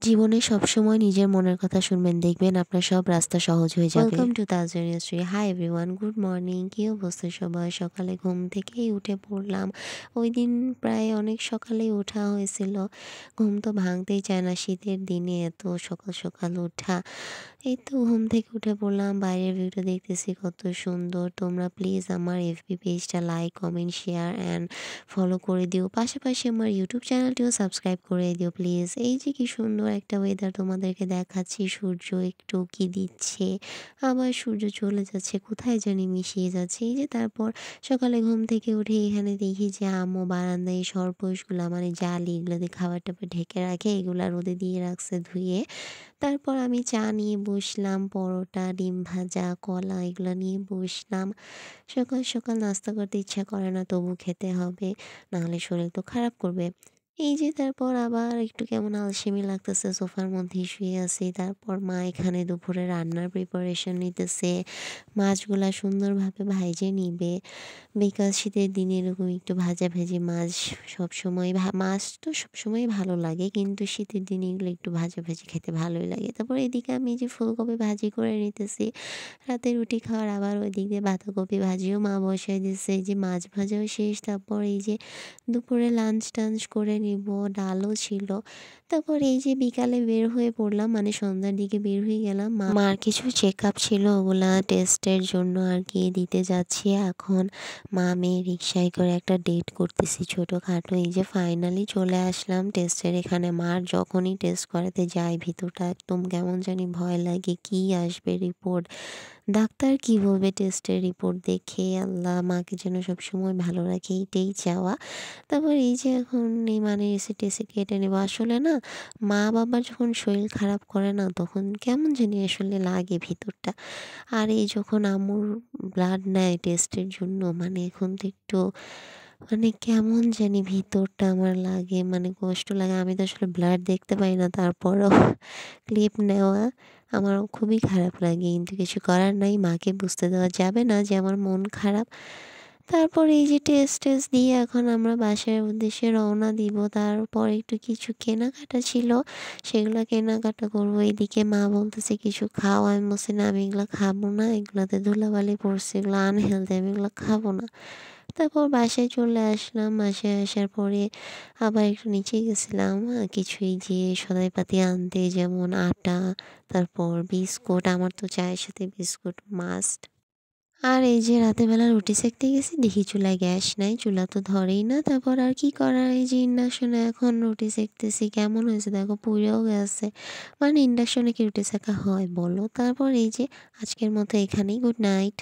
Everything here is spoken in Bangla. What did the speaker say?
জীবনে সবসময় নিজের মনের কথা শুনবেন, দেখবেন আপনার সব রাস্তা সহজ হয়ে যাবে। Welcome to Tazreen history. Hi everyone, good morning. কি অবস্থা সবাই? সকালে ঘুম থেকেই উঠে পড়লাম। ওই দিন প্রায় অনেক সকালেই ওঠা হয়েছিল। ঘুম তো ভাঙতেই চায় না, শীতের দিনে এত সকাল সকাল ওঠা। এই তো ঘুম থেকে উঠে পড়লাম, বাইরের ভিউটা দেখতেছি কত সুন্দর। তোমরা প্লিজ আমার এফবি পেজটা like, comment, share and follow করে দিও। পাশাপাশি আমার ইউটিউব চ্যানেলটিও সাবস্ক্রাইব করে দিও প্লিজ। এই যে কি সুন্দর একটা ওয়েদার তোমাদেরকে দেখাচ্ছি, সূর্য একটু কি দিচ্ছে, আবার সূর্য চলে যাচ্ছে, কোথায় জানি মিশিয়ে যাচ্ছে। এই যে তারপর সকালে ঘুম থেকে উঠে এখানে দেখি যে আম্মু বারান্দায় সরপোশগুলা মানে জালি এগুলোতে খাবার টাবার ঢেকে রাখে, এগুলা রোদে দিয়ে রাখছে ধুয়ে। তারপর আমি চা নিয়ে বসলাম, পরোটা, ডিম ভাজা, কলা এগুলো নিয়ে বসলাম। সকাল সকাল নাস্তা করতে ইচ্ছা করে না, তবু খেতে হবে, নাহলে শরীর তো খারাপ করবে। এই যে তারপর আবার একটু কেমন আলসেমি লাগতেছে, সোফার মধ্যেই শুয়ে আছি। তারপর মা এখানে দুপুরে রান্নার প্রিপারেশন নিতেছে, মাছগুলা সুন্দরভাবে ভাইজে নিবে। বিকজ শীতের দিনে এরকম একটু ভাজাভাজি মাছ সবসময় মাছ তো সবসময় ভালো লাগে, কিন্তু শীতের দিনে এগুলো একটু ভাজাভাজি খেতে ভালোই লাগে। তারপর এদিকে আমি যে ফুলকপি ভাজি করে নিতেছি, রাতে রুটি খাওয়ার আবার ওই দিক দিয়ে বাঁধাকপি ভাজিও মা বসাই দিচ্ছে। এই যে মাছ ভাজাও শেষ, তারপর এই যে দুপুরে লাঞ্চ টাঞ্চ করে নিব, ডালও ছিল। তারপর এই যে বিকালে বের হয়ে পড়লাম, মানে সন্ধ্যার দিকে বের হয়ে গেলাম। মার কিছু চেক আপ ছিল, ওগুলা টেস্টের জন্য আর কি দিতে যাচ্ছি এখন। মা মেয়ে রিক্সায় করে একটা ডেট করতেছি ছোটোখাটো। এই যে ফাইনালি চলে আসলাম টেস্টের এখানে। মার যখনই টেস্ট করাতে যাই ভিতরটা একদম কেমন জানি ভয় লাগে, কি আসবে রিপোর্ট, ডাক্তার কি বলবে টেস্টের রিপোর্ট দেখে। আল্লাহ মাকে যেন সবসময় ভালো রাখে, এইটাই চাওয়া। তারপর এই যে এখন এই মানে এসি টেসি কেটে নেবো। আসলে না, মা বাবার যখন শরীর খারাপ করে না, তখন কেমন জানি আসলে লাগে ভিতরটা। আর এই যখন আম্মুর ব্লাড নেয় টেস্টের জন্য, মানে এখন তো একটু মানে কেমন জানি ভিতরটা আমার লাগে, মানে কষ্ট লাগে। আমি তো আসলে ব্লাড দেখতে পাই না, তারপরও ক্লিপ নেওয়া আমার খুবই খারাপ লাগে, কিন্তু কিছু করার নাই, মাকে বুঝতে দেওয়া যাবে না যে আমার মন খারাপ। তারপর এই যে টেস্ট টেস্ট দিয়ে এখন আমরা বাসার উদ্দেশ্যে রওনা দিব। তারপর একটু কিছু কেনাকাটা ছিল, সেগুলো কেনাকাটা করবো। এদিকে মা বলতেছে কিছু খাও, আমি বলছি না, আমি এগুলো খাবো না, এগুলোতে ধুলাবালি পড়ছে, এগুলো আনহেলদি, আমি এগুলো খাবো না। তারপর বাসায় চলে আসলাম। বাসায় আসার পরে আবার একটু নিচে গেছিলাম কিছুই যে সদাইপাতি আনতে, যেমন আটা, তারপর বিস্কুট। আমার তো চায়ের সাথে বিস্কুট মাস্ট। আর এই যে রাতের বেলা রুটি সেঁকতে গেছি, দেখি চুলায় গ্যাস নাই, চুলা তো ধরেই না। তারপর আর কি করার, এই যে ইন্ডাকশনে এখন রুটি সেঁকতেছি। কেমন হয়েছে দেখো, পুড়েও গেছে। মানে ইন্ডাকশনে কি রুটি সেঁকা হয় বলো? তারপর এই যে আজকের মতো এখানেই, গুড নাইট।